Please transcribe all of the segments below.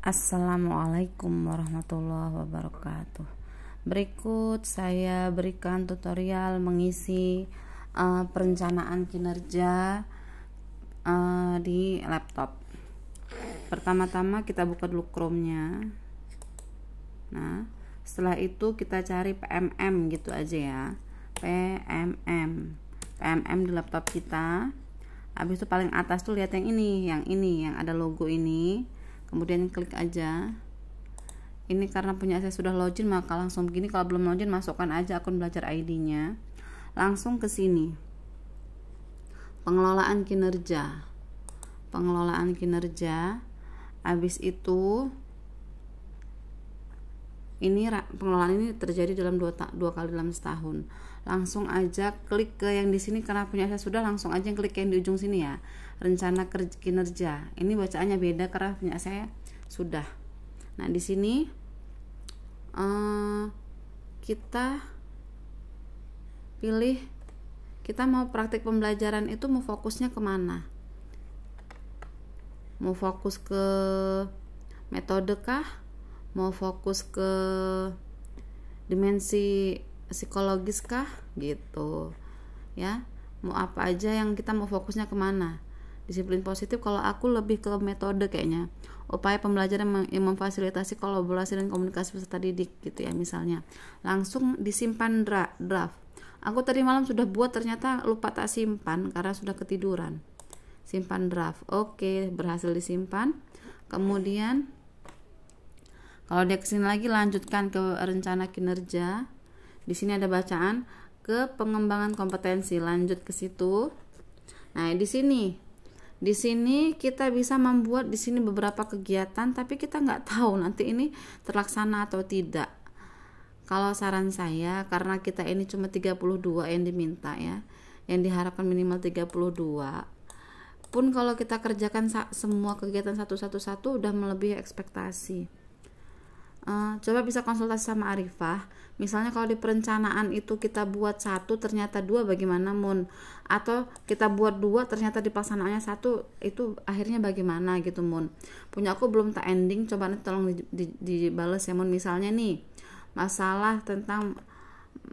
Assalamualaikum warahmatullahi wabarakatuh. Berikut saya berikan tutorial mengisi perencanaan kinerja di laptop. Pertama-tama kita buka dulu Chrome-nya. Nah, setelah itu kita cari PMM gitu aja ya. PMM di laptop kita. Habis itu paling atas tuh lihat yang ini yang ada logo ini. Kemudian klik aja. Ini karena punya saya sudah login maka langsung begini. Kalau belum login masukkan aja akun belajar ID-nya. Langsung ke sini. Pengelolaan kinerja. Habis itu ini pengelolaan ini terjadi dalam dua kali dalam setahun. Langsung aja klik ke yang di sini karena punya saya sudah, langsung aja klik yang di ujung sini ya. Rencana kinerja. Ini bacaannya beda karena punya saya sudah. Nah, di sini kita pilih kita mau praktik pembelajaran itu mau fokusnya kemana? Mau fokus ke metode kah? Mau fokus ke dimensi psikologis kah gitu ya, mau apa aja yang kita mau fokusnya kemana. Disiplin positif kalau aku lebih ke metode kayaknya, upaya pembelajaran yang memfasilitasi kolaborasi dan komunikasi peserta didik gitu ya. Misalnya langsung disimpan draft. Aku tadi malam sudah buat, ternyata lupa tak simpan karena sudah ketiduran. Simpan draft. Oke, berhasil disimpan. Kemudian kalau dia kesini lagi lanjutkan ke rencana kinerja. Di sini ada bacaan ke pengembangan kompetensi, lanjut ke situ. Nah, di sini kita bisa membuat di sini beberapa kegiatan, tapi kita nggak tahu nanti ini terlaksana atau tidak. Kalau saran saya, karena kita ini cuma 32 yang diminta ya, yang diharapkan minimal 32. Pun kalau kita kerjakan semua kegiatan satu udah melebihi ekspektasi. Coba bisa konsultasi sama Arifah. Misalnya kalau di perencanaan itu kita buat 1 ternyata 2, bagaimana Mun? Atau kita buat 2 ternyata di pelaksanaannya 1, itu akhirnya bagaimana gitu Mun? Punya aku belum tak ending, coba nanti tolong dibales ya Mun. Misalnya nih masalah tentang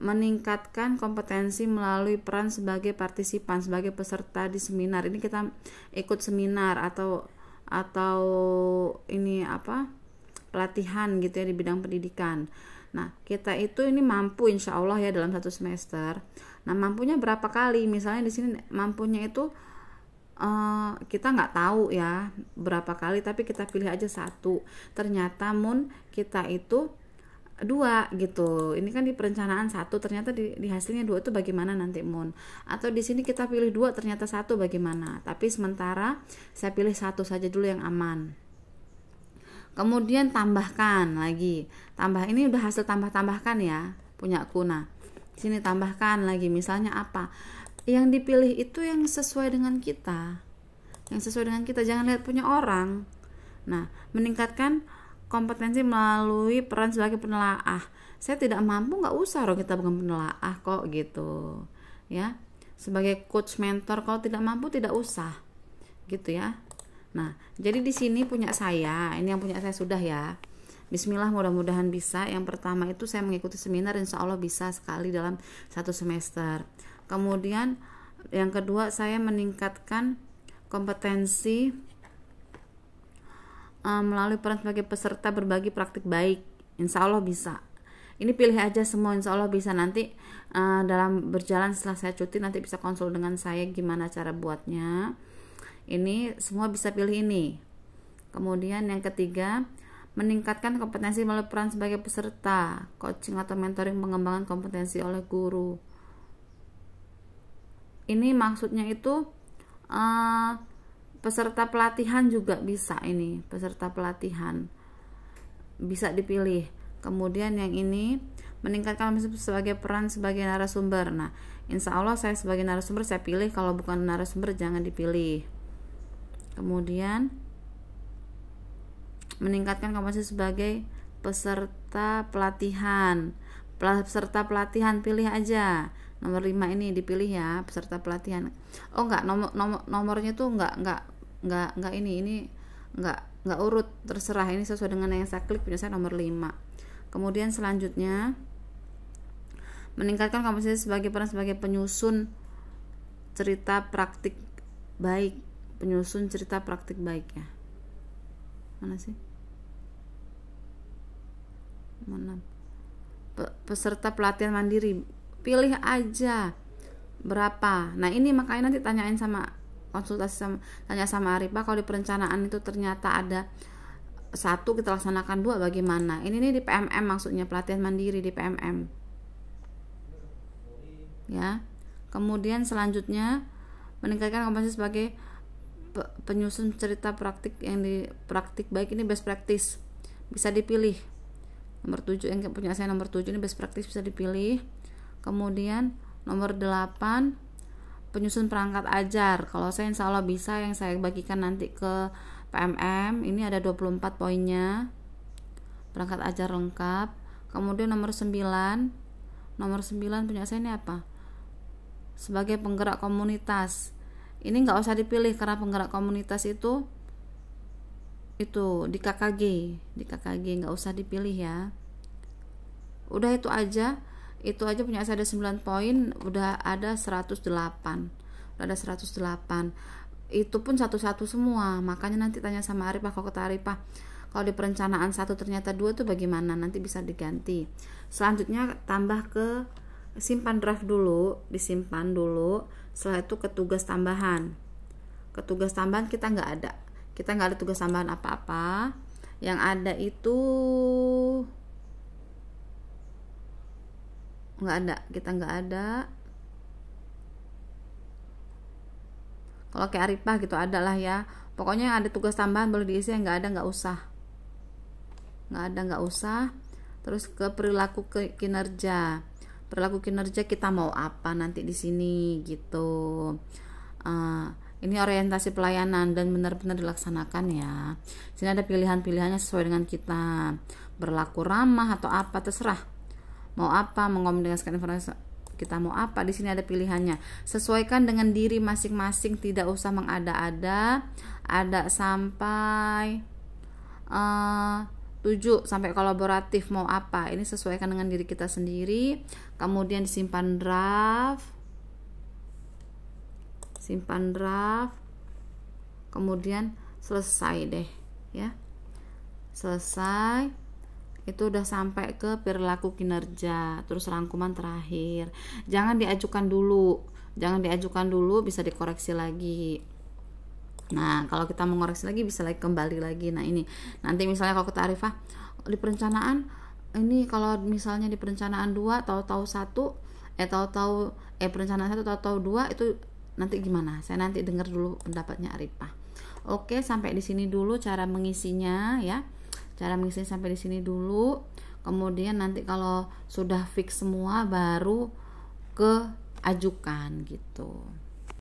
meningkatkan kompetensi melalui peran sebagai partisipan, sebagai peserta di seminar. Ini kita ikut seminar atau ini pelatihan gitu ya di bidang pendidikan. Nah, kita itu ini mampu insya Allah ya dalam 1 semester. Nah, mampunya berapa kali? Misalnya di sini mampunya itu kita nggak tahu ya berapa kali, tapi kita pilih aja 1. Ternyata Mun kita itu 2 gitu. Ini kan di perencanaan 1, ternyata di hasilnya 2 itu bagaimana nanti Mun? Atau di sini kita pilih 2 ternyata 1 bagaimana? Tapi sementara saya pilih 1 saja dulu yang aman. Kemudian tambahkan lagi. Ini udah hasil tambahkan ya, punya aku. Nah, sini tambahkan lagi. Misalnya apa? Yang dipilih itu yang sesuai dengan kita. Jangan lihat punya orang. Nah, meningkatkan kompetensi melalui peran sebagai penelaah. Saya tidak mampu, nggak usah kita bukan penelaah kok gitu. Ya. Sebagai coach mentor kalau tidak mampu tidak usah. Gitu ya. Nah, jadi di sini punya saya, ini yang punya saya sudah ya. Bismillah, mudah-mudahan bisa. Yang pertama itu saya mengikuti seminar, insya Allah bisa sekali dalam 1 semester. Kemudian yang kedua saya meningkatkan kompetensi melalui peran sebagai peserta berbagi praktik baik, insya Allah bisa. Ini pilih aja semua, insya Allah bisa. Nanti dalam berjalan setelah saya cuti nanti bisa konsul dengan saya gimana cara buatnya. Ini semua bisa pilih ini. Kemudian yang ketiga, meningkatkan kompetensi melalui peran sebagai peserta, coaching atau mentoring pengembangan kompetensi oleh guru. Ini maksudnya itu peserta pelatihan juga bisa, ini peserta pelatihan bisa dipilih. Kemudian yang ini meningkatkan sebagai peran sebagai narasumber. Nah, insya Allah saya sebagai narasumber saya pilih, kalau bukan narasumber jangan dipilih. Kemudian meningkatkan kompetensi sebagai peserta pelatihan. Pilih aja nomor 5 ini dipilih ya, peserta pelatihan. Oh enggak, nomornya tuh enggak ini enggak nggak urut, terserah, ini sesuai dengan yang saya klik. Punya saya nomor 5. Kemudian selanjutnya meningkatkan kompetensi sebagai peran sebagai penyusun cerita praktik baik. Penyusun cerita praktik baik ya. Mana sih? Mana? Peserta pelatihan mandiri, pilih aja berapa. Nah ini makanya nanti tanyain sama konsultasi sama, tanya sama Arifah, kalau di perencanaan itu ternyata ada 1 kita laksanakan 2 bagaimana. Ini nih di PMM maksudnya, pelatihan mandiri di PMM ya. Kemudian selanjutnya meningkatkan kompetensi sebagai penyusun cerita praktik yang di praktik baik. Ini best practice bisa dipilih. Nomor 7 yang punya saya nomor 7 ini best practice bisa dipilih. Kemudian nomor 8 penyusun perangkat ajar. Kalau saya insya Allah bisa, yang saya bagikan nanti ke PMM. Ini ada 24 poinnya, perangkat ajar lengkap. Kemudian nomor 9 punya saya ini apa? Sebagai penggerak komunitas. Ini nggak usah dipilih karena penggerak komunitas itu di KKG nggak usah dipilih ya. Udah itu aja punya saya ada 9 poin, udah ada 108. Itu pun satu-satu semua. Makanya nanti tanya sama Arifah, kalau kata Arifah kalau di perencanaan 1 ternyata 2 tuh bagaimana, nanti bisa diganti. Selanjutnya tambah ke simpan draft dulu, disimpan dulu. Setelah itu ke tugas tambahan. Tugas tambahan kita nggak ada tugas tambahan apa-apa. Yang ada itu kita nggak ada. Kalau kayak Arifah gitu ada lah ya. Pokoknya yang ada tugas tambahan boleh diisi, yang nggak ada nggak usah. Terus ke perilaku kinerja. Perilaku kinerja kita mau apa nanti di sini gitu. Ini orientasi pelayanan dan benar-benar dilaksanakan ya. Sini ada pilihan-pilihannya sesuai dengan kita. Berlaku ramah atau apa, terserah. Mau apa, mengkomunikasikan informasi kita mau apa, di sini ada pilihannya. Sesuaikan dengan diri masing-masing, tidak usah mengada-ada. Ada sampai 7 sampai kolaboratif mau apa. Ini sesuaikan dengan diri kita sendiri. Kemudian disimpan draft. Kemudian selesai deh ya. Selesai. Itu udah sampai ke perilaku kinerja. Terus rangkuman terakhir. Jangan diajukan dulu, bisa dikoreksi lagi. Nah, kalau kita mengoreksi lagi bisa lagi kembali lagi. Nah, ini nanti misalnya kalau kita Arifah di perencanaan ini, kalau misalnya di perencanaan 2 tahu-tahu 1 perencanaan 1 tahu-tahu 2 itu nanti gimana? Saya nanti dengar dulu pendapatnya Arifah. Oke, sampai di sini dulu cara mengisinya ya. Cara mengisinya sampai di sini dulu. Kemudian nanti kalau sudah fix semua baru ke ajukan gitu.